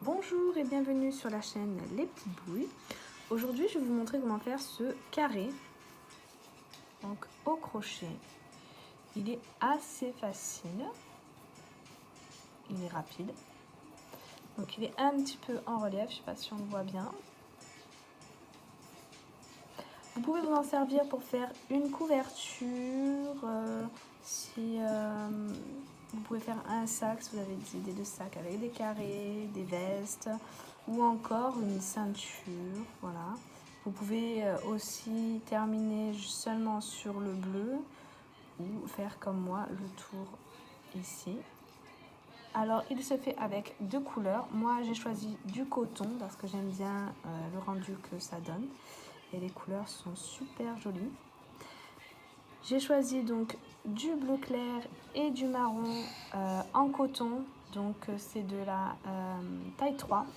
Bonjour et bienvenue sur la chaîne Les Petites Bouilles. Aujourd'hui, je vais vous montrer comment faire ce carré, donc au crochet. Il est assez facile, il est rapide, donc il est un petit peu en relief, je ne sais pas si on le voit bien. Vous pouvez vous en servir pour faire une couverture, vous pouvez faire un sac si vous avez des idées de sacs avec des carrés, des vestes ou encore une ceinture, voilà. Vous pouvez aussi terminer seulement sur le bleu ou faire comme moi le tour ici. Alors il se fait avec deux couleurs. Moi j'ai choisi du coton parce que j'aime bien le rendu que ça donne et les couleurs sont super jolies. J'ai choisi donc du bleu clair et du marron en coton, donc c'est de la taille 3.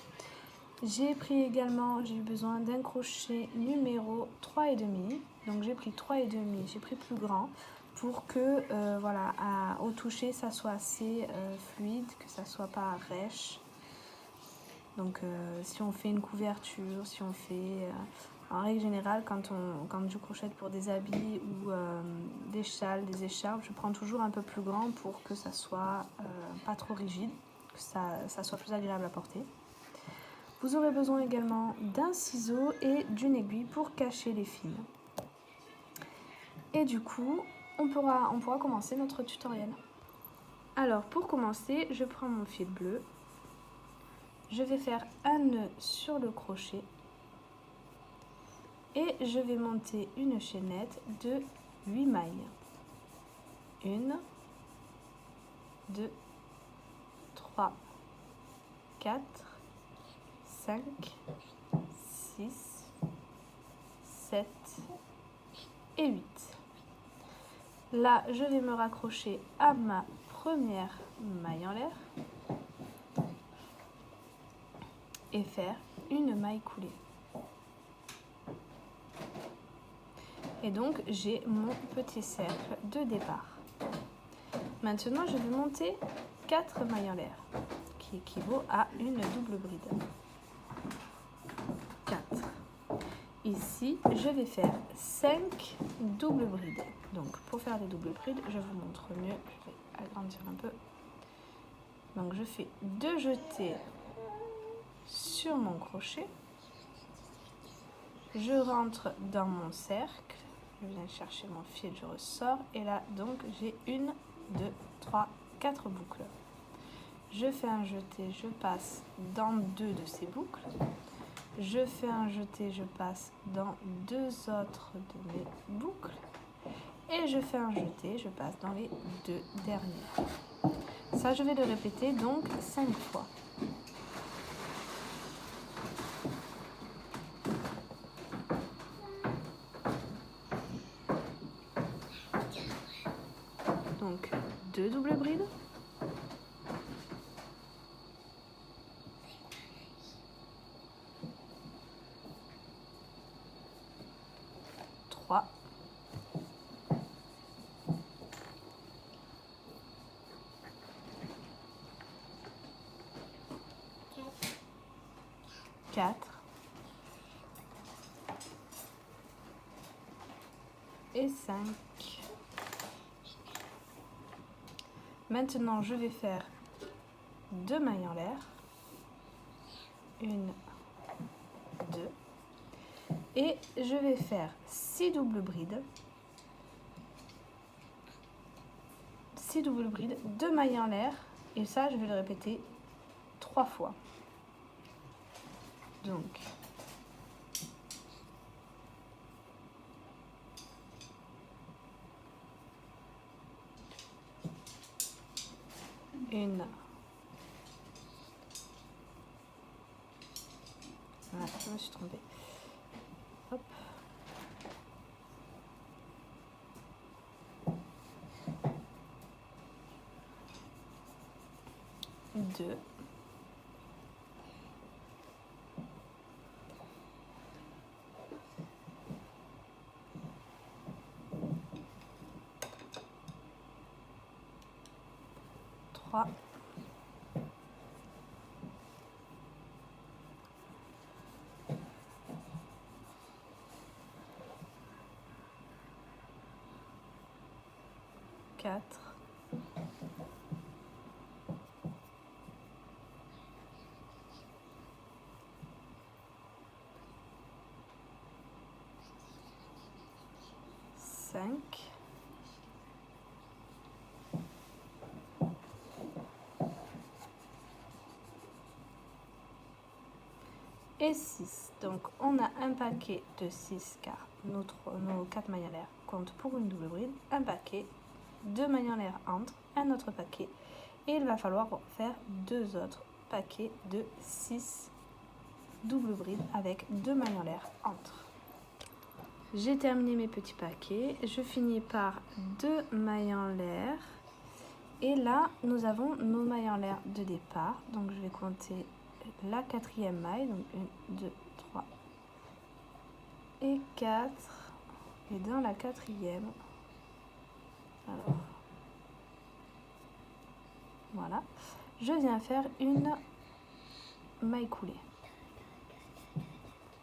J'ai eu besoin d'un crochet numéro 3,5, donc j'ai pris 3,5, j'ai pris plus grand pour que voilà, au toucher ça soit assez fluide, que ça soit pas rêche. Donc si on fait une couverture, si on fait en règle générale quand je crochète pour des habits ou des châles, des écharpes, je prends toujours un peu plus grand pour que ça soit pas trop rigide, que ça soit plus agréable à porter. Vous aurez besoin également d'un ciseau et d'une aiguille pour cacher les fils. Et du coup, on pourra commencer notre tutoriel. Alors pour commencer, je prends mon fil bleu. Je vais faire un nœud sur le crochet et je vais monter une chaînette de 8 mailles. 1, 2, 3, 4, 5, 6, 7 et 8. Là, je vais me raccrocher à ma première maille en l'air et faire une maille coulée. Et donc, j'ai mon petit cercle de départ. Maintenant, je vais monter 4 mailles en l'air, qui équivaut à une double bride. 4. Ici, je vais faire 5 doubles brides. Donc, pour faire des doubles brides, je vous montre mieux. Je vais agrandir un peu. Donc, je fais 2 jetés sur mon crochet. Je rentre dans mon cercle. Je viens chercher mon fil, je ressors. Et là, donc, j'ai 1, 2, 3, 4 boucles. Je fais un jeté, je passe dans 2 de ces boucles. Je fais un jeté, je passe dans 2 autres de mes boucles. Et je fais un jeté, je passe dans les 2 dernières. Ça, je vais le répéter donc 5 fois. Donc 2 doubles brides. 3. 4. Et 5. Maintenant, je vais faire 2 mailles en l'air. 1, 2. Et je vais faire 6 doubles brides. 6 doubles brides, 2 mailles en l'air. Et ça, je vais le répéter 3 fois. Donc, une. Voilà, je me suis trompée. Hop. 2. 3. 4, 5, et 6. Donc on a un paquet de 6 car nos 4 mailles en l'air comptent pour une double bride, un paquet, 2 mailles en l'air entre, un autre paquet, et il va falloir faire 2 autres paquets de 6 double bride avec 2 mailles en l'air entre. J'ai terminé mes petits paquets, je finis par 2 mailles en l'air et là nous avons nos mailles en l'air de départ, donc je vais compter la 4e maille, donc 1, 2, 3 et 4, et dans la 4e, alors voilà, je viens faire une maille coulée.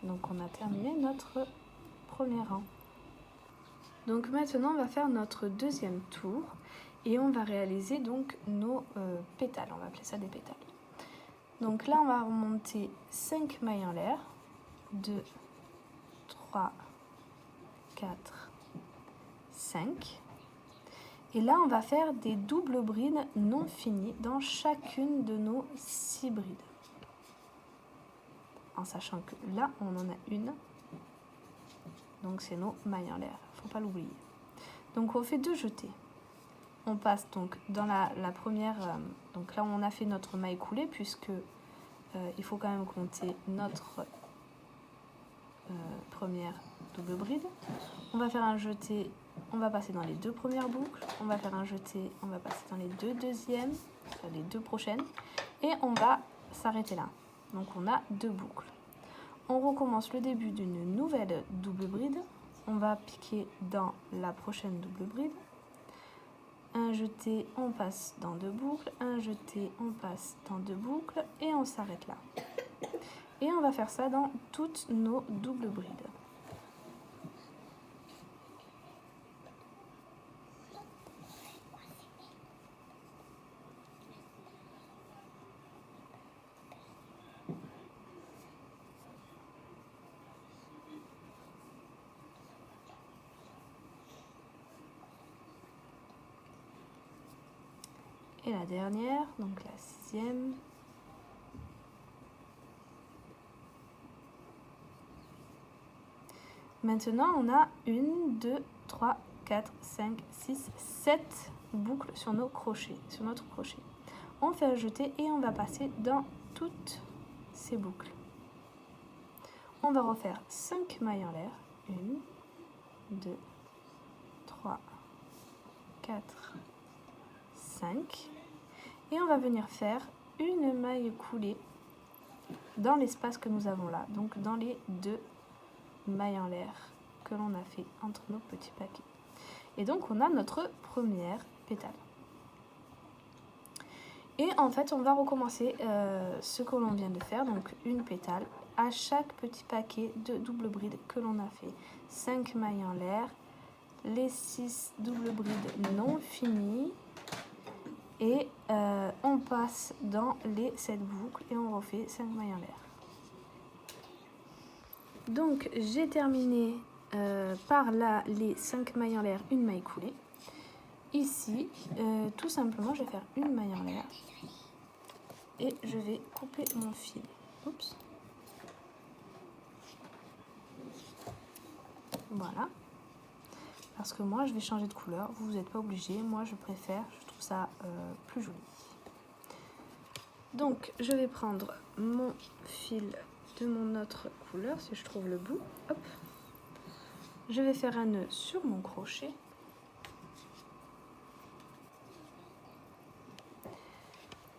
Donc on a terminé notre premier rang. Donc maintenant on va faire notre deuxième tour et on va réaliser donc nos pétales, on va appeler ça des pétales. Donc là on va remonter 5 mailles en l'air, 2, 3, 4, 5. Et là on va faire des doubles brides non finies dans chacune de nos 6 brides. En sachant que là on en a une. Donc c'est nos mailles en l'air, il ne faut pas l'oublier. Donc on fait 2 jetés. On passe donc dans la première, donc là on a fait notre maille coulée puisque il faut quand même compter notre première double bride. On va faire un jeté, on va passer dans les 2 premières boucles, on va faire un jeté, on va passer dans les 2 deuxièmes, les 2 prochaines, et on va s'arrêter là. Donc on a 2 boucles. On recommence le début d'une nouvelle double bride. On va piquer dans la prochaine double bride. Un jeté, on passe dans 2 boucles. Un jeté, on passe dans 2 boucles. Et on s'arrête là. Et on va faire ça dans toutes nos doubles brides. Et la dernière, donc la 6e. Maintenant, on a 1, 2, 3, 4, 5, 6, 7 boucles sur nos crochets, sur notre crochet. On fait un jeté et on va passer dans toutes ces boucles. On va refaire 5 mailles en l'air. 1, 2, 3, 4, 5. Et on va venir faire une maille coulée dans l'espace que nous avons là, donc dans les 2 mailles en l'air que l'on a fait entre nos petits paquets. Et donc on a notre première pétale. Et en fait on va recommencer ce que l'on vient de faire, donc une pétale à chaque petit paquet de double bride que l'on a fait. 5 mailles en l'air, les 6 double brides non finies, et on passe dans les 7 boucles et on refait 5 mailles en l'air. Donc j'ai terminé par là les 5 mailles en l'air, une maille coulée. Ici, tout simplement, je vais faire une maille en l'air et je vais couper mon fil. Oups. Voilà. Parce que moi, je vais changer de couleur. Vous n'êtes pas obligé. Moi, je préfère. Je trouve ça plus joli. Donc, je vais prendre mon fil de mon autre couleur, si je trouve le bout. Hop. Je vais faire un nœud sur mon crochet.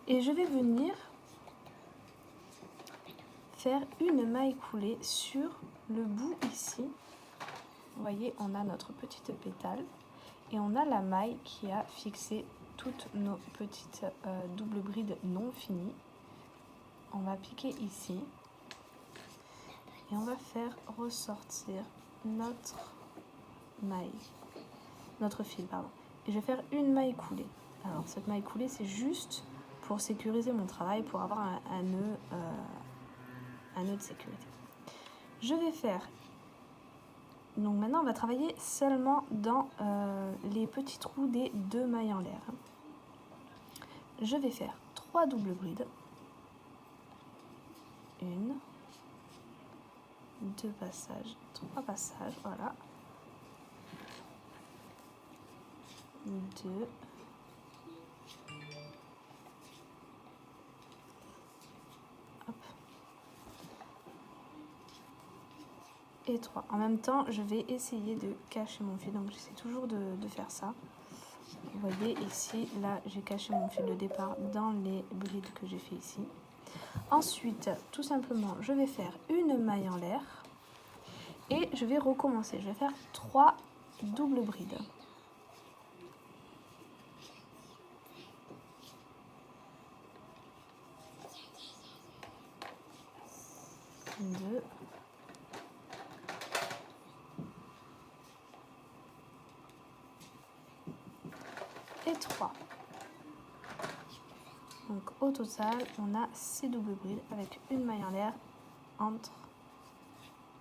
Et je vais venir faire une maille coulée sur le bout ici. Vous voyez, on a notre petite pétale et on a la maille qui a fixé toutes nos petites doubles brides non finies. On va piquer ici et on va faire ressortir notre maille, notre fil, pardon. et je vais faire une maille coulée. Alors cette maille coulée, c'est juste pour sécuriser mon travail, pour avoir un nœud de sécurité. Je vais faire, donc maintenant on va travailler seulement dans les petits trous des 2 mailles en l'air. Je vais faire 3 doubles brides, 1, 2 passages, 3 passages, voilà, 2, hop, et 3. En même temps, je vais essayer de cacher mon fil, donc j'essaie toujours de faire ça. Vous voyez ici, là j'ai caché mon fil de départ dans les brides que j'ai fait ici. Ensuite, tout simplement, je vais faire une maille en l'air et je vais recommencer. Je vais faire 3 doubles brides. 2, et 3. Donc au total, on a 6 doubles brides avec une maille en l'air entre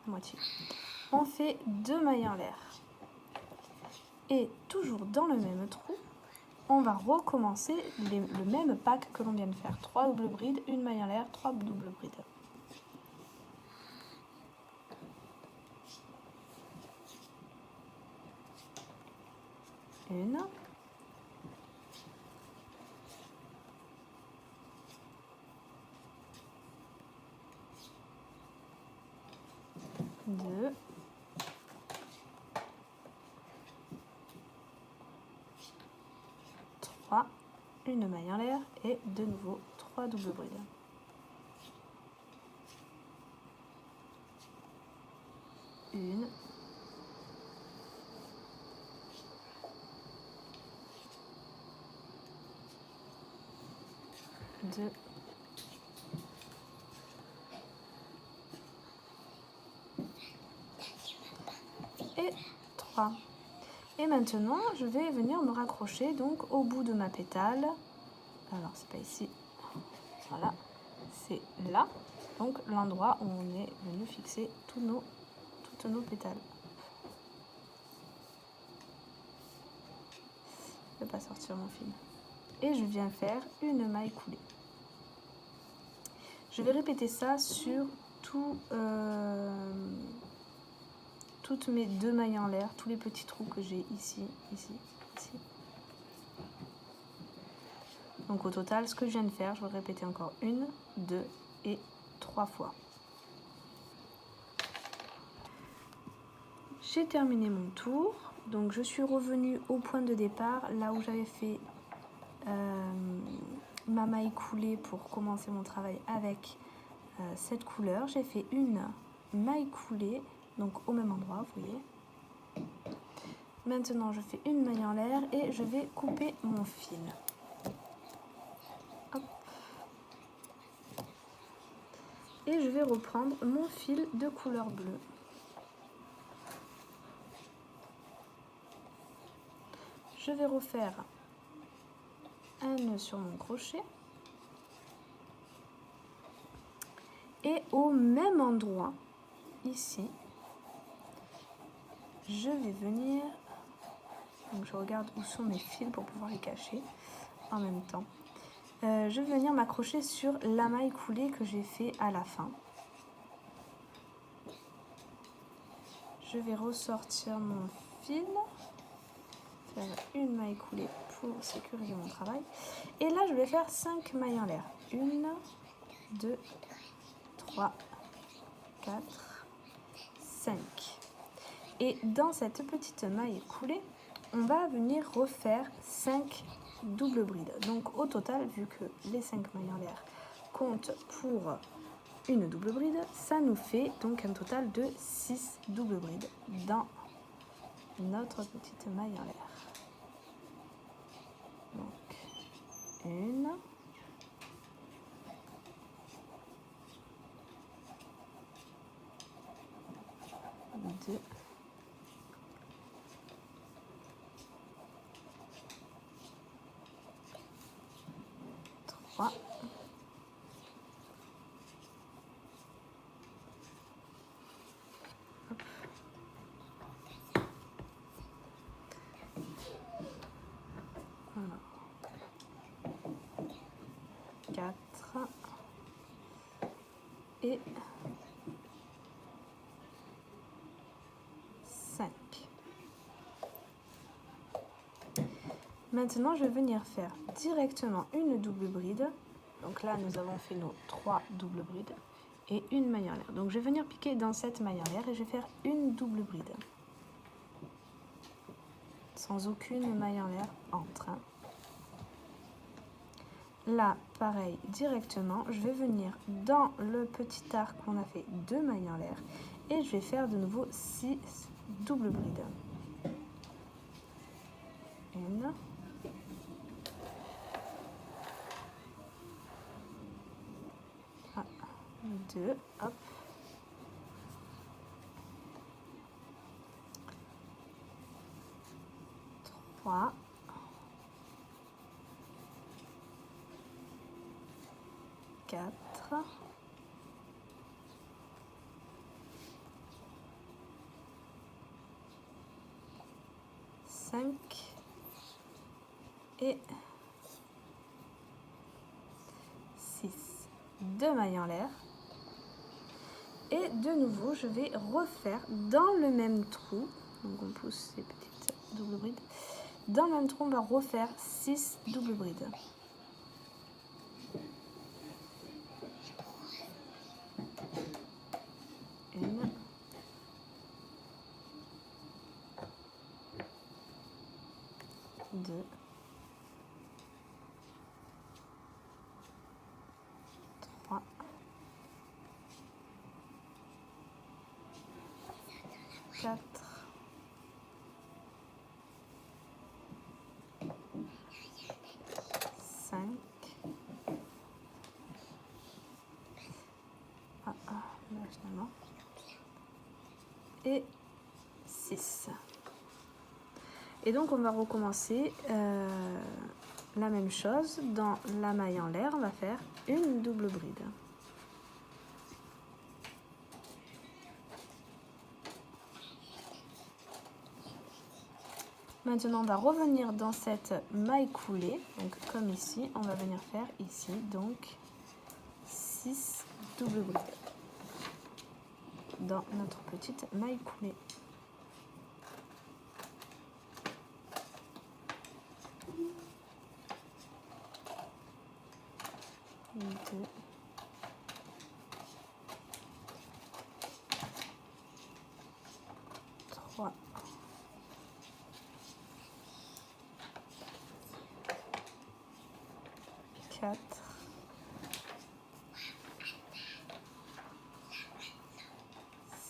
la moitié. On fait 2 mailles en l'air. Et toujours dans le même trou, on va recommencer le même pack que l'on vient de faire. 3 doubles brides, une maille en l'air, 3 doubles brides. Une. 2, 3, une maille en l'air et de nouveau 3 doubles brides. Une, 2, et 3. Et maintenant, je vais venir me raccrocher donc au bout de ma pétale. Alors, c'est pas ici. Voilà, c'est là. Donc, l'endroit où on est venu fixer toutes nos pétales. Je ne vais pas sortir mon fil. Et je viens faire une maille coulée. Je vais répéter ça sur toutes mes 2 mailles en l'air, tous les petits trous que j'ai ici, ici, ici. Donc au total, ce que je viens de faire, je vais répéter encore 1, 2 et 3 fois. J'ai terminé mon tour, donc je suis revenue au point de départ, là où j'avais fait ma maille coulée pour commencer mon travail avec cette couleur. J'ai fait une maille coulée, donc au même endroit, vous voyez. Maintenant, je fais une maille en l'air et je vais couper mon fil. Hop. Et je vais reprendre mon fil de couleur bleue. Je vais refaire un nœud sur mon crochet. Et au même endroit, ici, je vais venir... Donc je regarde où sont mes fils pour pouvoir les cacher en même temps. Je vais venir m'accrocher sur la maille coulée que j'ai fait à la fin. Je vais ressortir mon fil, faire une maille coulée pour sécuriser mon travail. Et là, je vais faire 5 mailles en l'air. 1, 2, 3, 4, 5. Et dans cette petite maille coulée, on va venir refaire 5 doubles brides. Donc au total, vu que les 5 mailles en l'air comptent pour une double bride, ça nous fait donc un total de 6 doubles brides dans notre petite maille en l'air. Donc 1, 2, et 5. Maintenant, je vais venir faire directement une double bride. Donc là, nous avons fait nos 3 doubles brides et une maille en l'air. Donc je vais venir piquer dans cette maille en l'air et je vais faire une double bride. Sans aucune maille en l'air entre. Là, pareil, directement, je vais venir dans le petit arc où on a fait 2 mailles en l'air et je vais faire de nouveau 6 doubles brides. 1, 2, hop. 3, 4, 5 et 6. 2 mailles en l'air. Et de nouveau, je vais refaire dans le même trou. Donc on pousse ces petites doubles brides. Dans le même trou, on va refaire 6 doubles brides. 1, 2, 3, 4, 5, finalement, et 6. Et donc on va recommencer la même chose. Dans la maille en l'air, on va faire une double bride. Maintenant, on va revenir dans cette maille coulée. Donc comme ici, on va venir faire ici donc 6 doubles brides dans notre petite maille coulée. 2, 3, 4,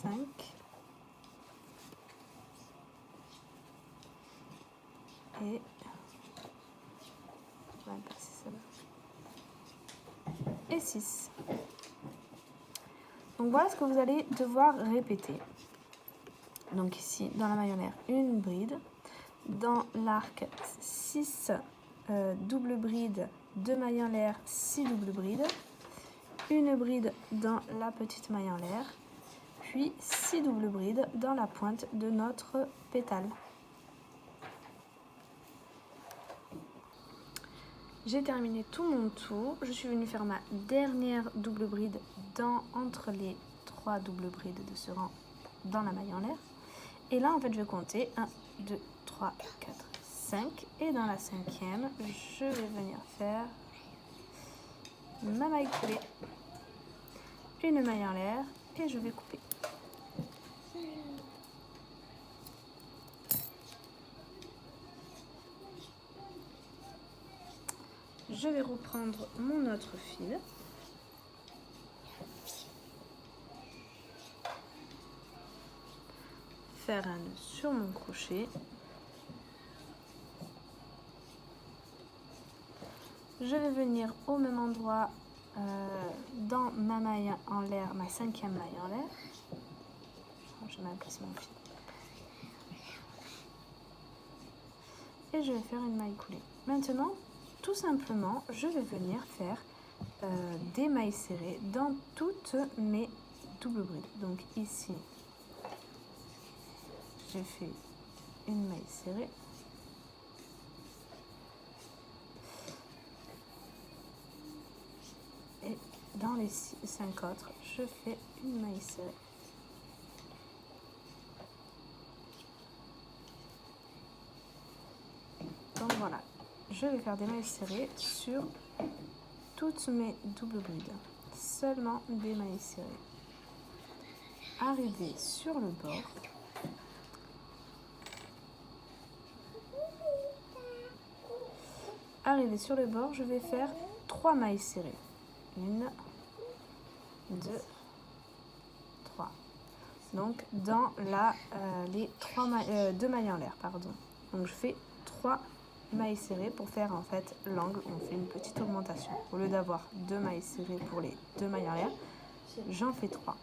5 et on va passer celle-là. Et 6. Donc voilà ce que vous allez devoir répéter. Donc ici, dans la maille en l'air, une bride. Dans l'arc, 6 doubles brides, 2 mailles en l'air, 6 doubles brides. Une bride dans la petite maille en l'air. Puis 6 doubles brides dans la pointe de notre pétale. J'ai terminé tout mon tour. Je suis venue faire ma dernière double bride entre les 3 doubles brides de ce rang dans la maille en l'air. Et là, en fait, je vais compter 1, 2, 3, 4, 5. Et dans la 5e, je vais venir faire ma maille coulée, une maille en l'air et je vais couper. Je vais reprendre mon autre fil. Faire un nœud sur mon crochet. Je vais venir au même endroit dans ma maille en l'air, ma 5e maille en l'air. Je vais mal placer mon fil. Et je vais faire une maille coulée. Maintenant, tout simplement, je vais venir faire des mailles serrées dans toutes mes doubles brides. Donc ici, j'ai fait une maille serrée. dans les 5 autres, je fais une maille serrée. Donc voilà, je vais faire des mailles serrées sur toutes mes doubles brides, seulement des mailles serrées. Arriver sur le bord, je vais faire 3 mailles serrées. 1, 2, 3. Donc dans les 2 mailles en l'air, pardon. Donc je fais 3 mailles serrées pour faire en fait l'angle. On fait une petite augmentation. Au lieu d'avoir 2 mailles serrées pour les 2 mailles en l'air, j'en fais 3.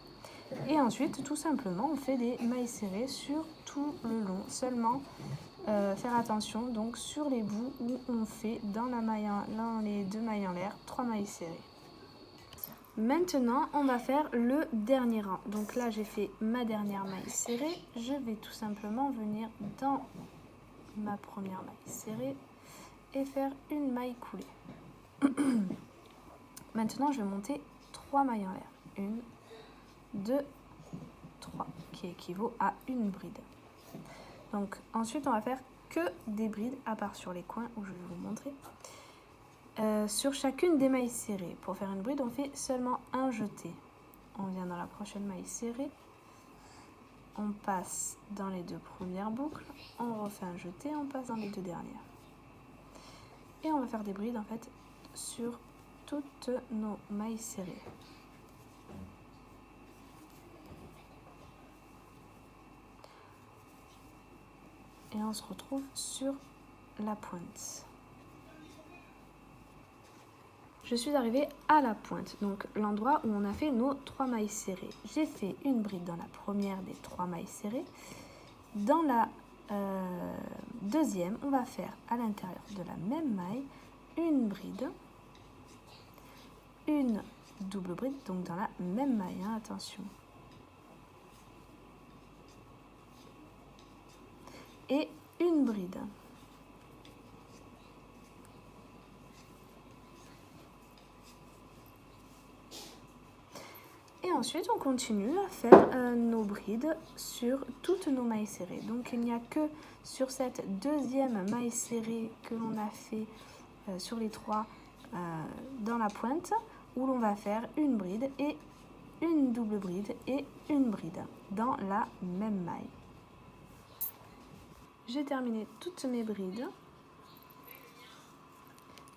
Et ensuite, tout simplement, on fait des mailles serrées sur tout le long. Seulement, faire attention donc sur les bouts où on fait dans les 2 mailles en l'air, 3 mailles serrées. Maintenant, on va faire le dernier rang. Donc là, j'ai fait ma dernière maille serrée. Je vais tout simplement venir dans ma première maille serrée et faire une maille coulée. Maintenant, je vais monter 3 mailles en l'air. 1, 2, 3, qui équivaut à une bride. Donc ensuite, on va faire que des brides, à part sur les coins où je vais vous montrer. Sur chacune des mailles serrées, pour faire une bride, on fait seulement un jeté. On vient dans la prochaine maille serrée, on passe dans les 2 premières boucles, on refait un jeté, on passe dans les 2 dernières. Et on va faire des brides en fait sur toutes nos mailles serrées. Et on se retrouve sur la pointe. Je suis arrivée à la pointe, donc l'endroit où on a fait nos 3 mailles serrées. J'ai fait une bride dans la première des 3 mailles serrées. Dans la deuxième, on va faire à l'intérieur de la même maille une bride, une double bride, donc dans la même maille, hein, attention. Et une bride. Et ensuite, on continue à faire nos brides sur toutes nos mailles serrées. Donc, il n'y a que sur cette deuxième maille serrée que l'on a fait sur les 3 dans la pointe, où l'on va faire une bride et une double bride et une bride dans la même maille. J'ai terminé toutes mes brides.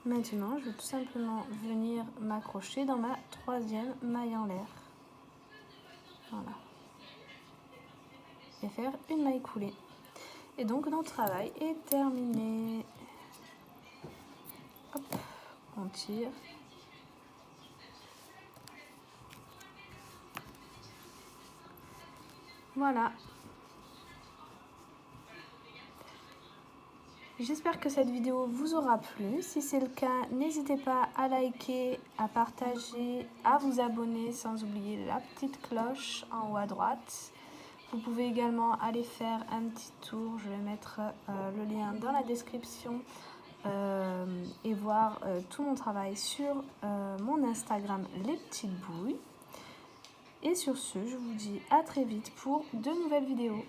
Maintenant, je vais tout simplement venir m'accrocher dans ma 3e maille en l'air. Voilà. Et faire une maille coulée. Et donc, notre travail est terminé. Hop, on tire. Voilà. J'espère que cette vidéo vous aura plu. Si c'est le cas, n'hésitez pas à liker, à partager, à vous abonner, sans oublier la petite cloche en haut à droite. Vous pouvez également aller faire un petit tour. Je vais mettre le lien dans la description et voir tout mon travail sur mon Instagram Les Petites Bouilles. Et sur ce, je vous dis à très vite pour de nouvelles vidéos.